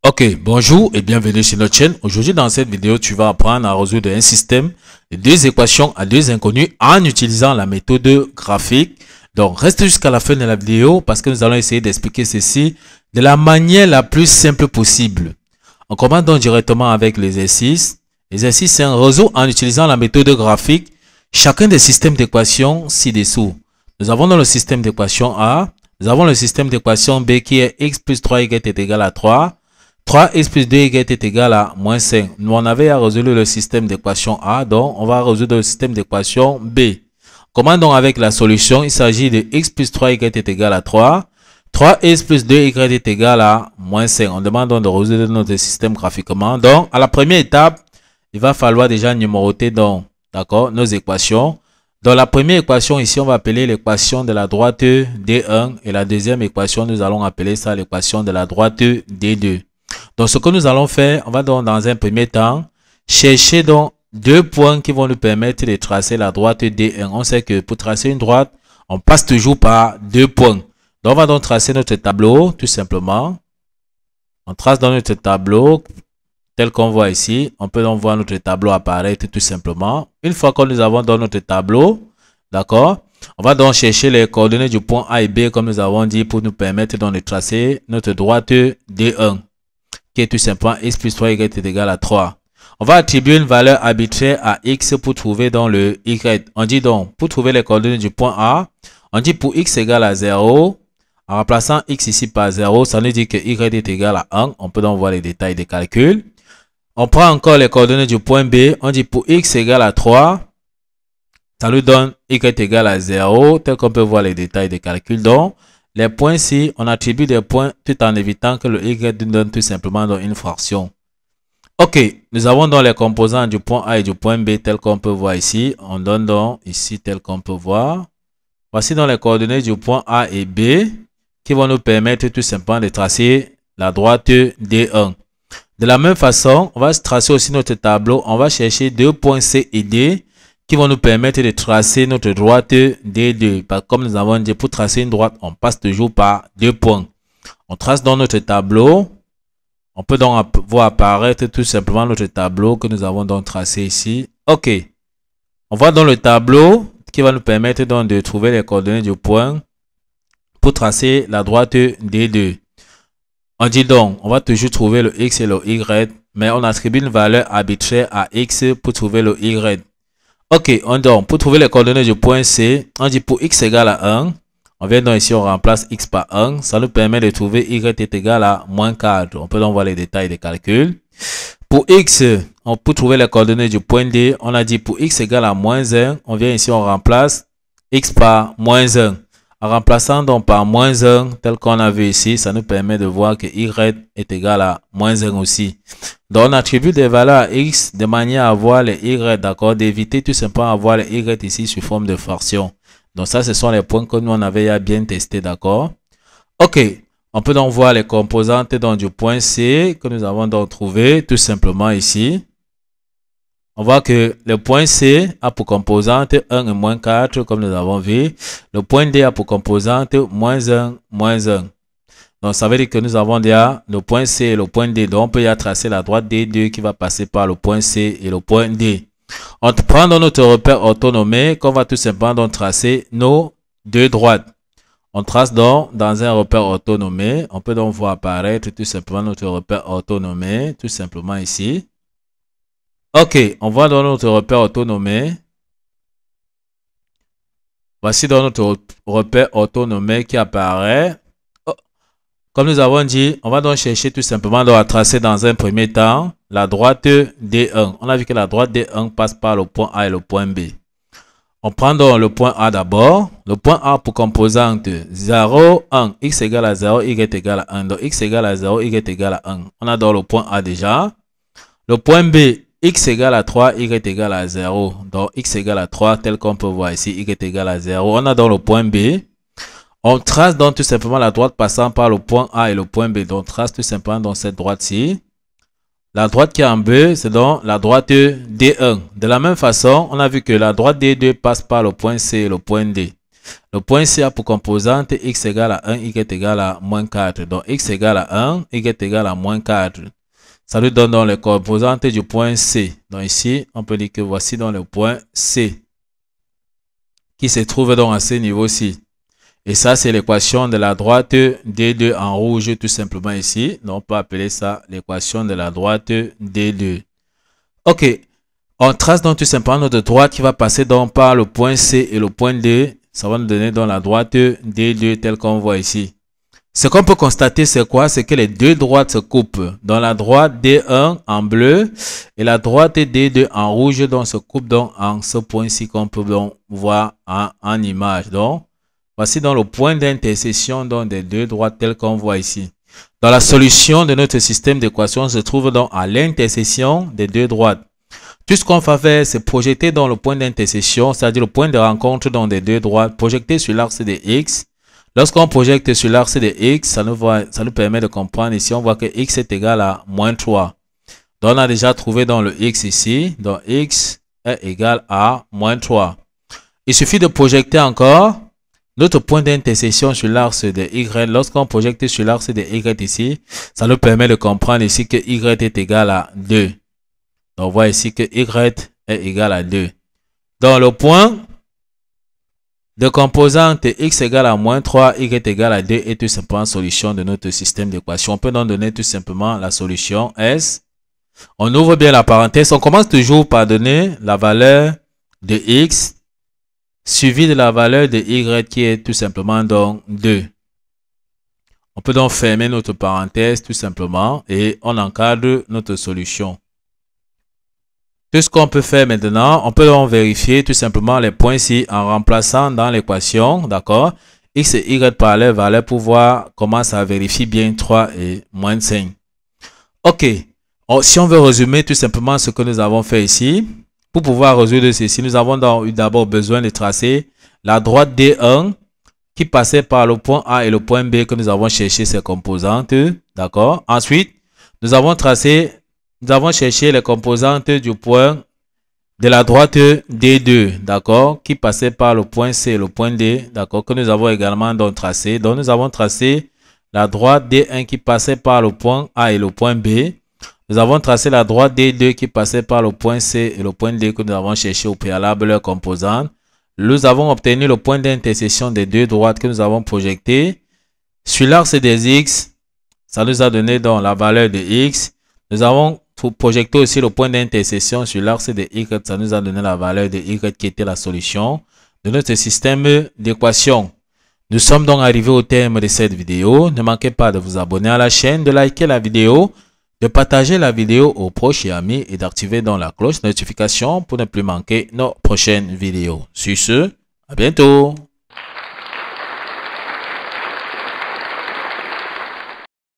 Ok, bonjour et bienvenue sur notre chaîne. Aujourd'hui, dans cette vidéo, tu vas apprendre à résoudre un système de deux équations à deux inconnus en utilisant la méthode graphique. Donc, reste jusqu'à la fin de la vidéo parce que nous allons essayer d'expliquer ceci de la manière la plus simple possible. On commence donc directement avec l'exercice. L'exercice, c'est un réseau en utilisant la méthode graphique. Chacun des systèmes d'équations ci-dessous. Nous avons dans le système d'équation A, nous avons le système d'équation B qui est x plus 3y est égal à 3. 3x plus 2y est égal à moins 5. Nous, on avait à résoudre le système d'équation A, donc on va résoudre le système d'équation B. Comment donc avec la solution? Il s'agit de x plus 3y est égal à 3. 3x plus 2y est égal à moins 5. On demande donc de résoudre notre système graphiquement. Donc, à la première étape, il va falloir déjà numéroter donc, d'accord, nos équations. Dans la première équation ici, on va appeler l'équation de la droite D1 et la deuxième équation, nous allons appeler ça l'équation de la droite D2. Donc, ce que nous allons faire, on va donc dans un premier temps chercher donc deux points qui vont nous permettre de tracer la droite D1. On sait que pour tracer une droite, on passe toujours par deux points. Donc, on va donc tracer notre tableau tout simplement. On trace dans notre tableau tel qu'on voit ici. On peut donc voir notre tableau apparaître tout simplement. Une fois que nous avons dans notre tableau, d'accord, on va donc chercher les coordonnées du point A et B comme nous avons dit pour nous permettre donc de tracer notre droite D1. Qui est tout simplement x plus 3y est égal à 3. On va attribuer une valeur arbitraire à x pour trouver dans le y. On dit donc, pour trouver les coordonnées du point A, on dit pour x égale à 0, en remplaçant x ici par 0, ça nous dit que y est égal à 1. On peut donc voir les détails des calculs. On prend encore les coordonnées du point B, on dit pour x égale à 3, ça nous donne y est égal à 0, tel qu'on peut voir les détails des calculs. Donc, les points ici, on attribue des points tout en évitant que le y nous donne tout simplement dans une fraction. Ok, nous avons donc les composants du point A et du point B tel qu'on peut voir ici. On donne donc ici tel qu'on peut voir. Voici donc les coordonnées du point A et B qui vont nous permettre tout simplement de tracer la droite D1. De la même façon, on va tracer aussi notre tableau. On va chercher deux points C et D qui vont nous permettre de tracer notre droite D2. Comme nous avons dit, pour tracer une droite, on passe toujours par deux points. On trace dans notre tableau. On peut donc voir apparaître tout simplement notre tableau que nous avons donc tracé ici. Ok. On voit dans le tableau qui va nous permettre donc de trouver les coordonnées du point pour tracer la droite D2. On dit donc, on va toujours trouver le X et le Y, mais on attribue une valeur arbitraire à X pour trouver le Y. Ok, pour trouver les coordonnées du point C, on dit pour x égale à 1. On vient donc ici, on remplace x par 1. Ça nous permet de trouver y est égal à moins 4. On peut donc voir les détails des calculs. Pour x, pour trouver les coordonnées du point D, on a dit pour x égale à moins 1. On vient ici, on remplace x par moins 1. En remplaçant donc par moins 1, tel qu'on a vu ici, ça nous permet de voir que y est égal à moins 1 aussi. Donc, on attribue des valeurs à x de manière à avoir les y, d'accord, d'éviter tout simplement avoir les y ici sous forme de fraction. Donc, ça, ce sont les points que nous, on avait bien testé, d'accord. Ok, on peut donc voir les composantes donc, du point C que nous avons donc trouvé tout simplement ici. On voit que le point C a pour composante 1 et moins 4, comme nous avons vu. Le point D a pour composante moins 1, moins 1. Donc, ça veut dire que nous avons déjà le point C et le point D. Donc, on peut y tracer la droite D2 qui va passer par le point C et le point D. On prend dans notre repère orthonomé qu'on va tout simplement donc tracer nos deux droites. On trace donc dans un repère orthonomé. On peut donc voir apparaître tout simplement notre repère orthonomé, tout simplement ici. Ok, on voit dans notre repère orthonomé. Voici dans notre repère orthonomé qui apparaît. Comme nous avons dit, on va donc chercher tout simplement à tracer dans un premier temps la droite D1. On a vu que la droite D1 passe par le point A et le point B. On prend donc le point A d'abord. Le point A pour composante 0, 1. X égale à 0, Y est égal à 1. Donc X égale à 0, Y est égal à 1. On a donc le point A déjà. Le point B, X égale à 3, Y est égal à 0. Donc X égale à 3, tel qu'on peut voir ici, Y est égal à 0. On a donc le point B. On trace donc tout simplement la droite passant par le point A et le point B. Donc on trace tout simplement dans cette droite-ci. La droite qui est en B, c'est donc la droite D1. De la même façon, on a vu que la droite D2 passe par le point C et le point D. Le point C a pour composante x égale à 1, y égale à moins 4. Donc x égale à 1, y égale à moins 4. Ça nous donne donc les composantes du point C. Donc ici, on peut dire que voici donc le point C qui se trouve donc à ce niveau-ci. Et ça, c'est l'équation de la droite D2 en rouge tout simplement ici. Donc on peut appeler ça l'équation de la droite D2. Ok, on trace donc tout simplement notre droite qui va passer donc par le point C et le point D. Ça va nous donner donc la droite D2 telle qu'on voit ici. Ce qu'on peut constater, c'est quoi? C'est que les deux droites se coupent. Dans la droite D1 en bleu et la droite D2 en rouge, donc se coupe donc en ce point-ci qu'on peut donc voir en image. Donc, voici donc le point d'intersection des deux droites telles qu'on voit ici. Dans la solution de notre système d'équation se trouve donc à l'intersection des deux droites. Tout ce qu'on va faire, c'est projeter dans le point d'intersection, c'est-à-dire le point de rencontre dans des deux droites, projeter sur l'axe de X. Lorsqu'on projette sur l'axe de X, ça nous permet de comprendre ici, on voit que X est égal à moins 3. Donc, on a déjà trouvé dans le X ici, donc X est égal à moins 3. Il suffit de projeter encore notre point d'intersection sur l'axe de Y. Lorsqu'on projette sur l'axe de Y ici, ça nous permet de comprendre ici que Y est égal à 2. Donc, on voit ici que Y est égal à 2. Donc, le point de composante x égale à moins 3, y est égal à 2 est tout simplement la solution de notre système d'équation. On peut donc donner tout simplement la solution S. On ouvre bien la parenthèse. On commence toujours par donner la valeur de x suivi de la valeur de y qui est tout simplement donc 2. On peut donc fermer notre parenthèse tout simplement et on encadre notre solution. Tout ce qu'on peut faire maintenant, on peut donc vérifier tout simplement les points ici en remplaçant dans l'équation, d'accord, x et y par leur valeur pour voir comment ça vérifie bien 3 et moins 5. Ok, si on veut résumer tout simplement ce que nous avons fait ici, pour pouvoir résoudre ceci, nous avons eu d'abord besoin de tracer la droite D1 qui passait par le point A et le point B que nous avons cherché ses composantes, d'accord. Ensuite, nous avons cherché les composantes du point de la droite D2, d'accord, qui passait par le point C et le point D, d'accord, que nous avons également donc tracé. Donc, nous avons tracé la droite D1 qui passait par le point A et le point B. Nous avons tracé la droite D2 qui passait par le point C et le point D que nous avons cherché au préalable leurs composantes. Nous avons obtenu le point d'intersection des deux droites que nous avons projeté. Sur l'axe des X, ça nous a donné donc la valeur de X. Nous avons projeté aussi le point d'intersection sur l'axe de Y. Ça nous a donné la valeur de Y qui était la solution de notre système d'équation. Nous sommes donc arrivés au terme de cette vidéo. Ne manquez pas de vous abonner à la chaîne, de liker la vidéo, de partager la vidéo aux proches et amis et d'activer dans la cloche de notification pour ne plus manquer nos prochaines vidéos. Sur ce, à bientôt.